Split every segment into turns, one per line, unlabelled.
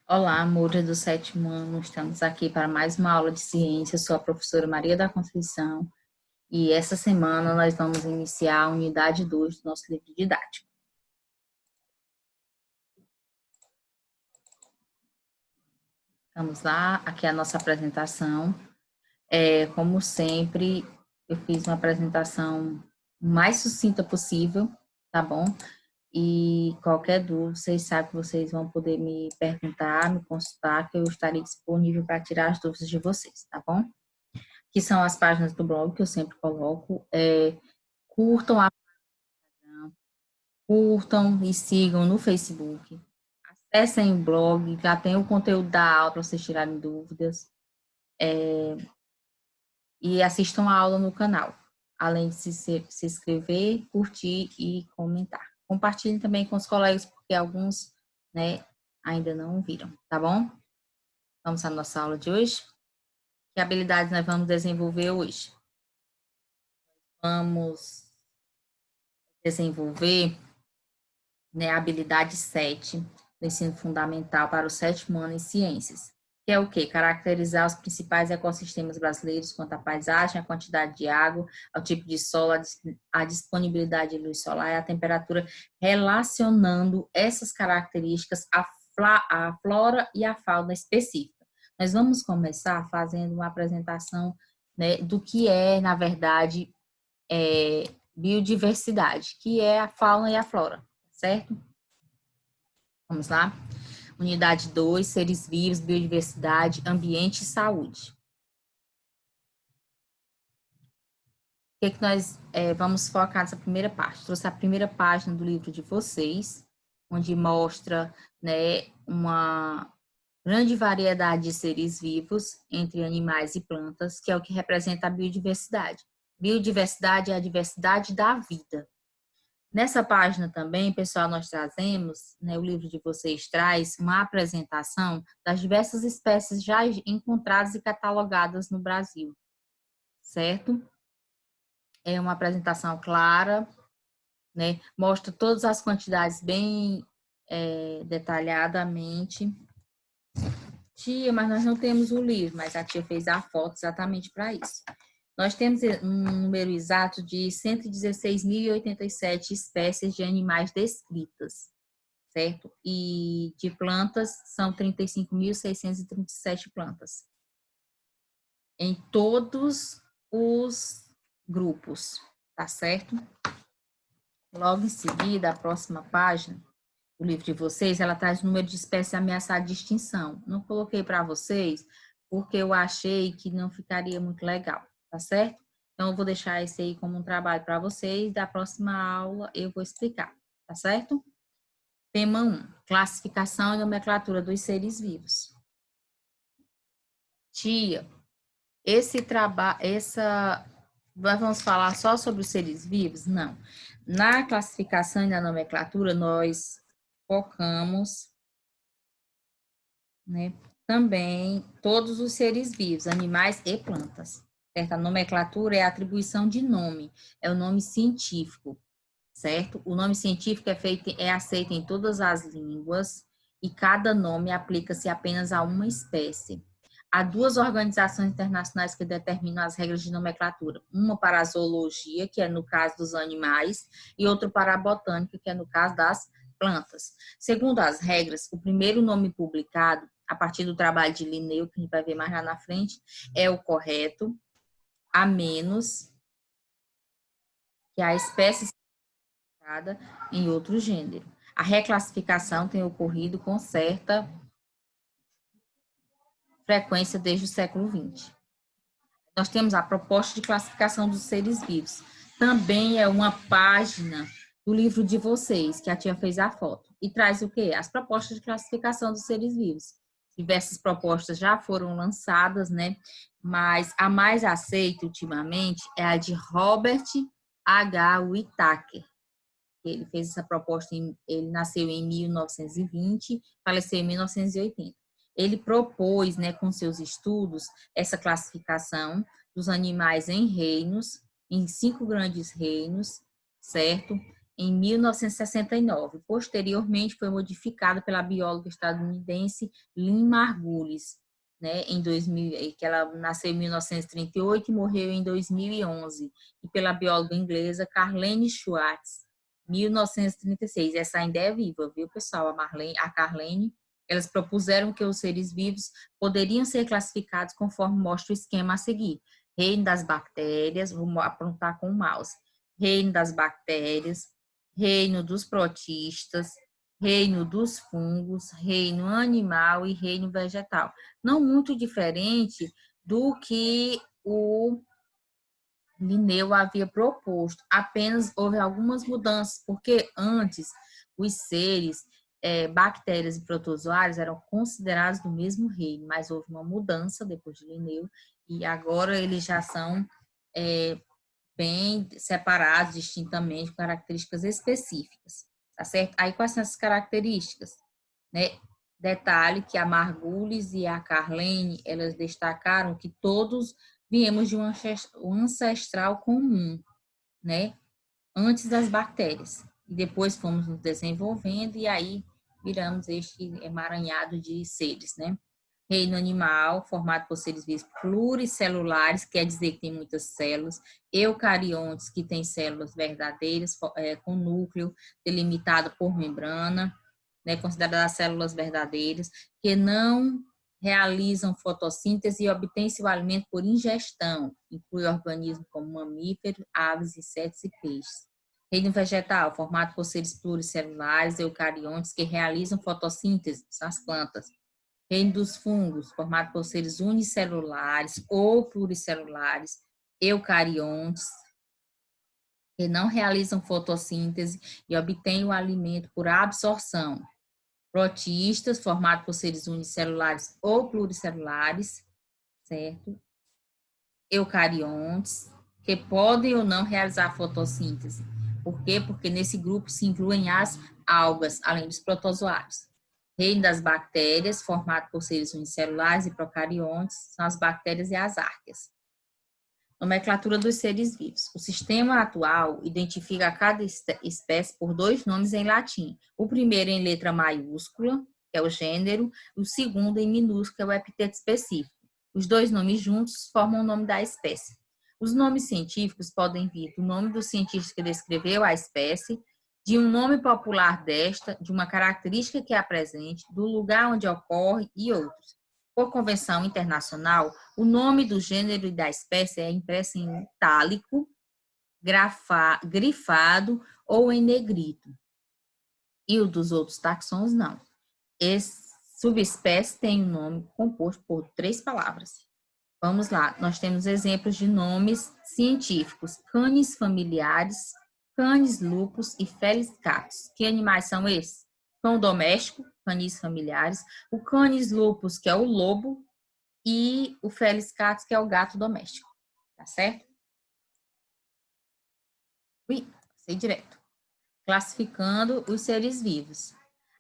Olá, amores do sétimo ano, estamos aqui para mais uma aula de ciência. Eu sou a professora Maria da Conceição e essa semana nós vamos iniciar a unidade 2 do nosso livro didático. Vamos lá, aqui é a nossa apresentação. Como sempre, eu fiz uma apresentação mais sucinta possível, tá bom? E qualquer dúvida, vocês sabem que vocês vão poder me perguntar, me consultar, que eu estarei disponível para tirar as dúvidas de vocês, tá bom? Que são as páginas do blog que eu sempre coloco. Curtam a página, curtam e sigam no Facebook. Acessem o blog, já tem o conteúdo da aula para vocês tirarem dúvidas. E assistam a aula no canal, além de se inscrever, curtir e comentar. Compartilhem também com os colegas, porque alguns, né, ainda não viram, tá bom? Vamos à nossa aula de hoje. Que habilidades nós vamos desenvolver hoje? Vamos desenvolver, né, a habilidade 7 do ensino fundamental para o sétimo ano em ciências, que é o quê? Caracterizar os principais ecossistemas brasileiros quanto à paisagem, a quantidade de água, ao tipo de solo, a disponibilidade de luz solar e a temperatura, relacionando essas características à flora e à fauna específica. Nós vamos começar fazendo uma apresentação, né, do que é, na verdade, biodiversidade, que é a fauna e a flora, certo? Vamos lá? Unidade 2, seres vivos, biodiversidade, ambiente e saúde. O que nós vamos focar nessa primeira parte? Trouxe a primeira página do livro de vocês, onde mostra, né, uma grande variedade de seres vivos entre animais e plantas, que é o que representa a biodiversidade. Biodiversidade é a diversidade da vida. Nessa página também, pessoal, nós trazemos, né, o livro de vocês traz uma apresentação das diversas espécies já encontradas e catalogadas no Brasil, certo? É uma apresentação clara, né? Mostra todas as quantidades bem detalhadamente. Tia, mas nós não temos o livro, mas a tia fez a foto exatamente para isso. Nós temos um número exato de 116.087 espécies de animais descritas, certo? E de plantas, são 35.637 plantas. Em todos os grupos, tá certo? Logo em seguida, a próxima página do livro de vocês, ela traz o número de espécies ameaçadas de extinção. Não coloquei para vocês, porque eu achei que não ficaria muito legal, tá certo? Então, eu vou deixar esse aí como um trabalho para vocês. Da próxima aula, eu vou explicar, tá certo? Tema 1, classificação e nomenclatura dos seres vivos. Tia, nós vamos falar só sobre os seres vivos? Não. Na classificação e na nomenclatura, nós focamos, né, também todos os seres vivos, animais e plantas. Certo? A nomenclatura é a atribuição de nome, é o nome científico, certo? O nome científico é aceito em todas as línguas e cada nome aplica-se apenas a uma espécie. Há duas organizações internacionais que determinam as regras de nomenclatura. Uma para a zoologia, que é no caso dos animais, e outra para a botânica, que é no caso das plantas. Segundo as regras, o primeiro nome publicado, a partir do trabalho de Linneu, que a gente vai ver mais lá na frente, é o correto, a menos que a espécie em outro gênero. A reclassificação tem ocorrido com certa frequência desde o século XX. Nós temos a proposta de classificação dos seres vivos. Também é uma página do livro de vocês, que a tia fez a foto. E traz o quê? As propostas de classificação dos seres vivos. Diversas propostas já foram lançadas, né? Mas a mais aceita ultimamente é a de Robert H. Whittaker. Ele fez essa proposta, ele nasceu em 1920, faleceu em 1980. Ele propôs, né, com seus estudos, essa classificação dos animais em reinos, em 5 grandes reinos, certo? em 1969. Posteriormente, foi modificada pela bióloga estadunidense Lynn Margulis, né, em 2000, que ela nasceu em 1938 e morreu em 2011, e pela bióloga inglesa Carlene Schwartz, 1936. Essa ainda é viva, viu, pessoal? A Carlene, elas propuseram que os seres vivos poderiam ser classificados conforme mostra o esquema a seguir. Reino das bactérias, vou apontar com o mouse. Reino das bactérias, reino dos protistas, reino dos fungos, reino animal e reino vegetal. Não muito diferente do que o Linneu havia proposto, apenas houve algumas mudanças, porque antes os seres, bactérias e protozoários eram considerados do mesmo reino, mas houve uma mudança depois de Linneu, e agora eles já são bem separados distintamente, com características específicas, tá certo? Aí quais são essas características, né? Detalhe que a Margulis e a Carlene, elas destacaram que todos viemos de um ancestral comum, né? Antes das bactérias. E depois fomos nos desenvolvendo e aí viramos este emaranhado de seres, né? Reino animal, formado por seres vivos pluricelulares, quer dizer que tem muitas células. Eucariontes, que tem células verdadeiras, com núcleo delimitado por membrana, né, consideradas células verdadeiras, que não realizam fotossíntese e obtêm seu alimento por ingestão, inclui organismos como mamíferos, aves, insetos e peixes. Reino vegetal, formado por seres pluricelulares, eucariontes, que realizam fotossíntese nas plantas. Reino dos fungos, formado por seres unicelulares ou pluricelulares, eucariontes, que não realizam fotossíntese e obtêm o alimento por absorção. Protistas, formados por seres unicelulares ou pluricelulares, certo? Eucariontes, que podem ou não realizar fotossíntese. Por quê? Porque nesse grupo se incluem as algas, além dos protozoários. Reino das bactérias, formado por seres unicelulares e procariontes, são as bactérias e as arqueias. Nomenclatura dos seres vivos. O sistema atual identifica cada espécie por dois nomes em latim. O primeiro em letra maiúscula, que é o gênero, e o segundo em minúsculo, que é o epiteto específico. Os dois nomes juntos formam o nome da espécie. Os nomes científicos podem vir do nome do cientista que descreveu a espécie, de um nome popular desta, de uma característica que é presente, do lugar onde ocorre e outros. Por convenção internacional, o nome do gênero e da espécie é impresso em itálico, grifado ou em negrito. E o dos outros taxons, não. Esse subespécie tem um nome composto por 3 palavras. Vamos lá, nós temos exemplos de nomes científicos: canis familiares, canis lupus e felis catus. Que animais são esses? Cão doméstico, canis familiares, o canis lupus, que é o lobo, e o Felis catus, que é o gato doméstico, tá certo? Passei direto. Classificando os seres vivos.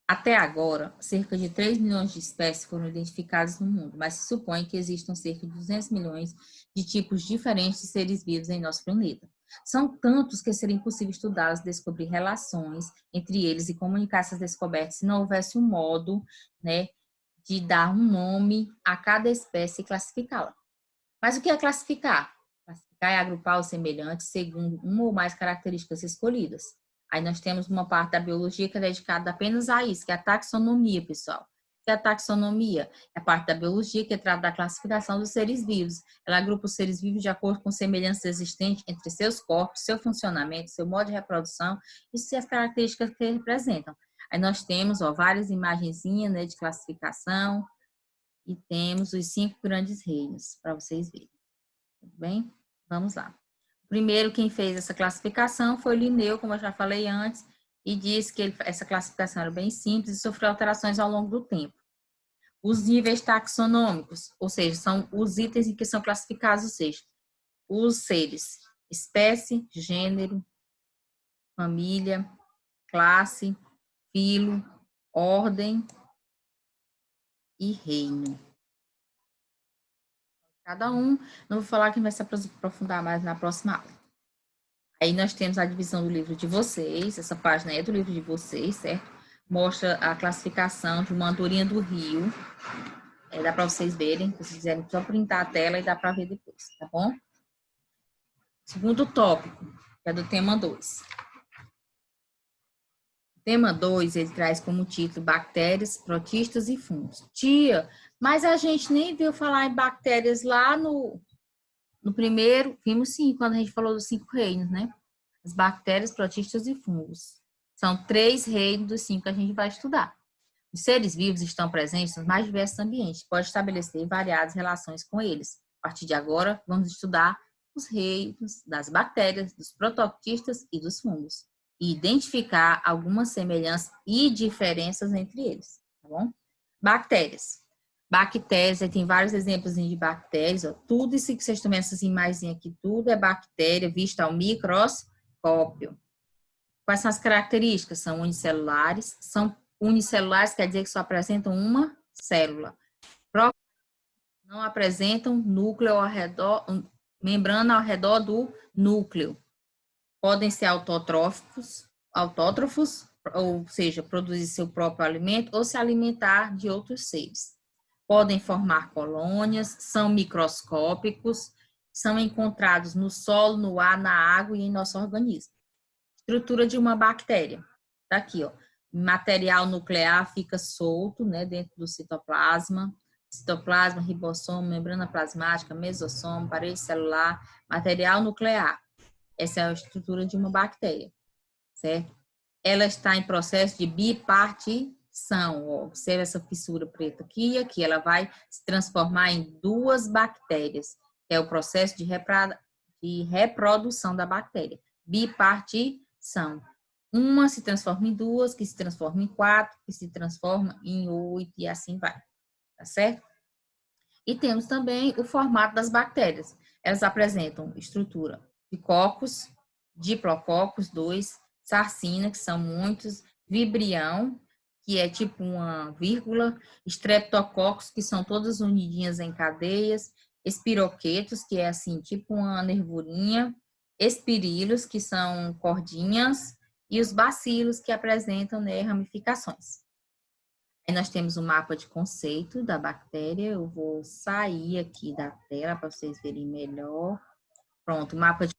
Até agora, cerca de 3 milhões de espécies foram identificadas no mundo, mas se supõe que existam cerca de 200 milhões de tipos diferentes de seres vivos em nosso planeta. São tantos que seria impossível estudá-los, descobrir relações entre eles e comunicar essas descobertas se não houvesse um modo, né, de dar um nome a cada espécie e classificá-la. Mas o que é classificar? Classificar é agrupar os semelhantes segundo uma ou mais características escolhidas. Aí nós temos uma parte da biologia que é dedicada apenas a isso, que é a taxonomia, pessoal. O que é a taxonomia? É a parte da biologia que trata da classificação dos seres vivos. Ela agrupa os seres vivos de acordo com semelhanças existentes entre seus corpos, seu funcionamento, seu modo de reprodução e as características que representam. Aí nós temos várias imagenzinhas, né, de classificação, e temos os 5 grandes reinos, para vocês verem. Tudo bem? Vamos lá. Primeiro, quem fez essa classificação foi Linneu, como eu já falei antes, e disse que essa classificação era bem simples e sofreu alterações ao longo do tempo. Os níveis taxonômicos, ou seja, são os itens em que são classificados, ou seja, os seres, espécie, gênero, família, classe, filo, ordem e reino. Cada um, não vou falar que vai se aprofundar mais na próxima aula. Aí nós temos a divisão do livro de vocês, essa página é do livro de vocês, certo? Mostra a classificação de uma andorinha do rio. Dá para vocês verem, se vocês quiserem só printar a tela e dá para ver depois, tá bom? Segundo tópico, que é do tema 2. O tema 2, ele traz como título bactérias, protistas e fungos. Tia, mas a gente nem viu falar em bactérias lá no primeiro, vimos sim, quando a gente falou dos 5 reinos, né? As bactérias, protistas e fungos. São 3 reinos dos 5 que a gente vai estudar. Os seres vivos estão presentes nos mais diversos ambientes, pode estabelecer variadas relações com eles. A partir de agora, vamos estudar os reinos das bactérias, dos prototistas e dos fungos, e identificar algumas semelhanças e diferenças entre eles, tá bom? Bactérias. Bactérias, tem vários exemplos de bactérias, ó. Tudo isso que vocês estão vendo, essas imagens aqui, tudo é bactéria vista ao microscópio. Quais são as características? São unicelulares. São unicelulares, quer dizer que só apresentam uma célula. Não apresentam núcleo ao redor, membrana ao redor do núcleo. Podem ser autótrofos, ou seja, produzir seu próprio alimento ou se alimentar de outros seres. Podem formar colônias, são microscópicos, são encontrados no solo, no ar, na água e em nosso organismo. Estrutura de uma bactéria. Tá aqui, ó. Material nuclear fica solto, né, dentro do citoplasma. Citoplasma, ribossomo, membrana plasmática, mesossomo, parede celular, material nuclear. Essa é a estrutura de uma bactéria, certo? Ela está em processo de bipartição. Ó, observe essa fissura preta aqui e aqui. Ela vai se transformar em 2 bactérias. É o processo de reprodução da bactéria. Bipartição. Uma se transforma em 2, que se transforma em 4, que se transforma em 8 e assim vai. Tá certo? E temos também o formato das bactérias. Elas apresentam estrutura de cocos, diplococos, 2, sarcina, que são muitos, vibrião, que é tipo uma vírgula, streptococcus, que são todas unidinhas em cadeias, espiroquetos, que é assim, tipo uma nervurinha, espirilos, que são cordinhas, e os bacilos, que apresentam, né, ramificações. Aí nós temos o mapa de conceito da bactéria. Eu vou sair aqui da tela para vocês verem melhor. Pronto, o mapa de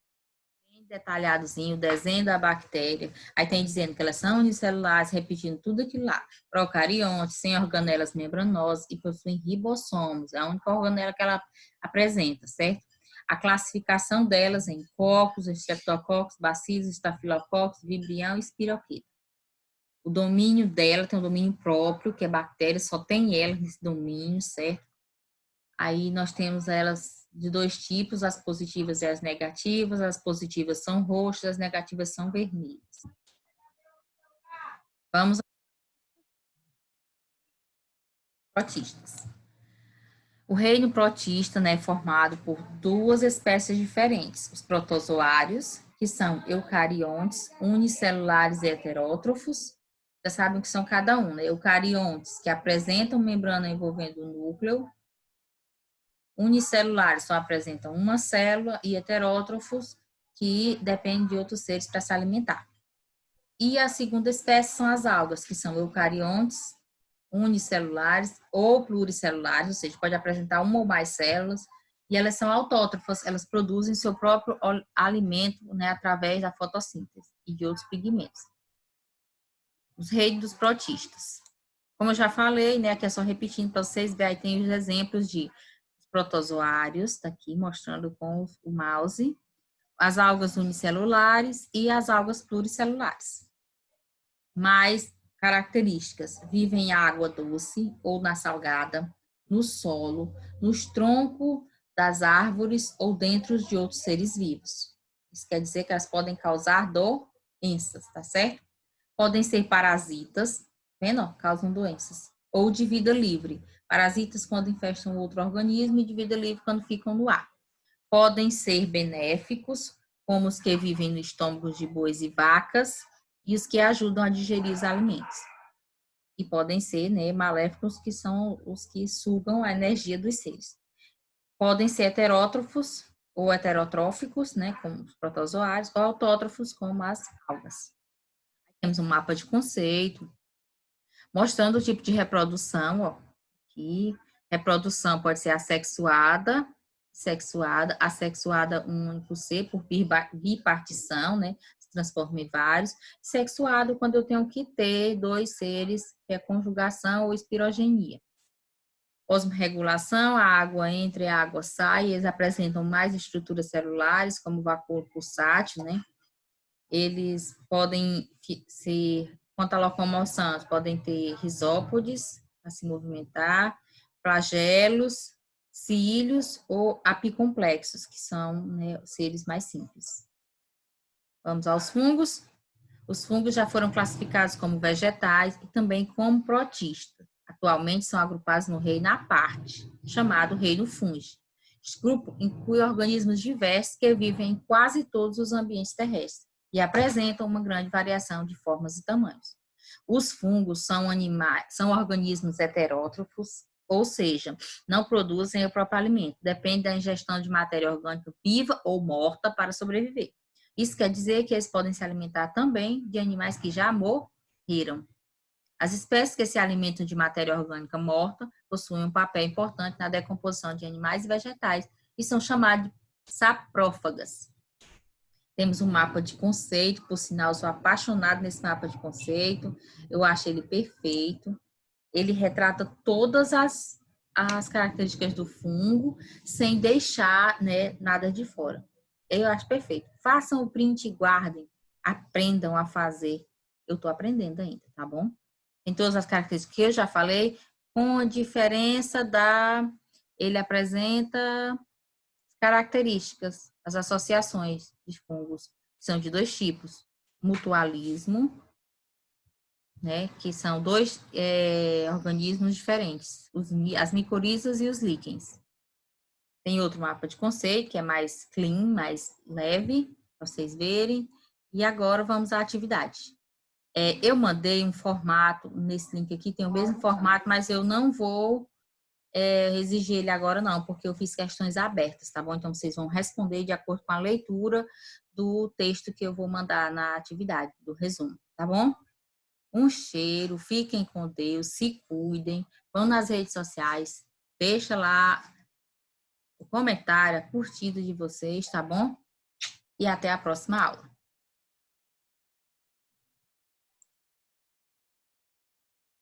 bem detalhadozinho, o desenho da bactéria. Aí tem dizendo que elas são unicelulares, repetindo tudo aquilo lá. Procariontes, sem organelas membranosas e possuem ribossomos. É a única organela que ela apresenta, certo? A classificação delas em cocos, streptococcus, bacilos, estafilococcus, vibrião e espiroqueta. O domínio dela tem um domínio próprio, que é bactéria, só tem ela nesse domínio, certo? Aí nós temos elas de 2 tipos, as positivas e as negativas. As positivas são roxas, as negativas são vermelhas. Vamos aos protistas. O reino protista, né, é formado por 2 espécies diferentes. Os protozoários, que são eucariontes, unicelulares e heterótrofos. Já sabem o que são cada um, né? Eucariontes, que apresentam membrana envolvendo o núcleo. Unicelulares só apresentam uma célula e heterótrofos, que dependem de outros seres para se alimentar. E a segunda espécie são as algas, que são eucariontes, unicelulares ou pluricelulares, ou seja, pode apresentar uma ou mais células, e elas são autótrofas, elas produzem seu próprio alimento, né, através da fotossíntese e de outros pigmentos. Os reinos dos protistas. Como eu já falei, né, aqui é só repetindo para vocês verem, aí tem os exemplos de protozoários, está aqui mostrando com o mouse, as algas unicelulares e as algas pluricelulares. Mais características: vivem em água doce ou na salgada, no solo, nos troncos das árvores ou dentro de outros seres vivos. Isso quer dizer que elas podem causar doenças, tá certo? Podem ser parasitas, vendo? Causam doenças. Ou de vida livre. Parasitas quando infestam outro organismo e de vida livre quando ficam no ar. Podem ser benéficos, como os que vivem no estômago de bois e vacas, e os que ajudam a digerir os alimentos. E podem ser, né, maléficos, que são os que sugam a energia dos seres. Podem ser heterótrofos, ou heterotróficos, né, como os protozoários, ou autótrofos, como as algas. Temos um mapa de conceito, mostrando o tipo de reprodução, ó, aqui. Reprodução pode ser assexuada, assexuada único C, por bipartição, né, se transforma em vários. Sexuado, quando eu tenho que ter dois seres, que é conjugação ou espirogenia. Osmorregulação, a água entra e a água sai, eles apresentam mais estruturas celulares, como vapor pulsátil, né? Eles podem ser, quanto à locomoção, podem ter risópodes para se movimentar, flagelos, cílios ou apicomplexos, que são, né, seres mais simples. Vamos aos fungos. Os fungos já foram classificados como vegetais e também como protistas. Atualmente são agrupados no reino Aparte, chamado reino Fungi. Este grupo inclui organismos diversos que vivem em quase todos os ambientes terrestres e apresentam uma grande variação de formas e tamanhos. Os fungos são organismos heterótrofos, ou seja, não produzem o próprio alimento, depende da ingestão de matéria orgânica viva ou morta para sobreviver. Isso quer dizer que eles podem se alimentar também de animais que já morreram. As espécies que se alimentam de matéria orgânica morta possuem um papel importante na decomposição de animais e vegetais e são chamadas de saprófagas. Temos um mapa de conceito, por sinal, sou apaixonada nesse mapa de conceito, eu acho ele perfeito. Ele retrata todas as características do fungo, sem deixar, né, nada de fora. Eu acho perfeito. Façam o print e guardem, aprendam a fazer. Eu estou aprendendo ainda, tá bom? Tem todas as características que eu já falei, com a diferença ele apresenta características, as associações de fungos, que são de dois tipos, mutualismo, né, que são dois organismos diferentes, as micorizas e os líquens. Tem outro mapa de conceito, que é mais clean, mais leve, para vocês verem. E agora vamos à atividade. Eu mandei um formato, nesse link aqui tem o mesmo formato, mas eu não vou exigir ele agora não, porque eu fiz questões abertas, tá bom? Então, vocês vão responder de acordo com a leitura do texto que eu vou mandar na atividade, do resumo, tá bom? Um cheiro, fiquem com Deus, se cuidem, vão nas redes sociais, deixa lá o comentário, a curtida de vocês, tá bom? E até a próxima aula.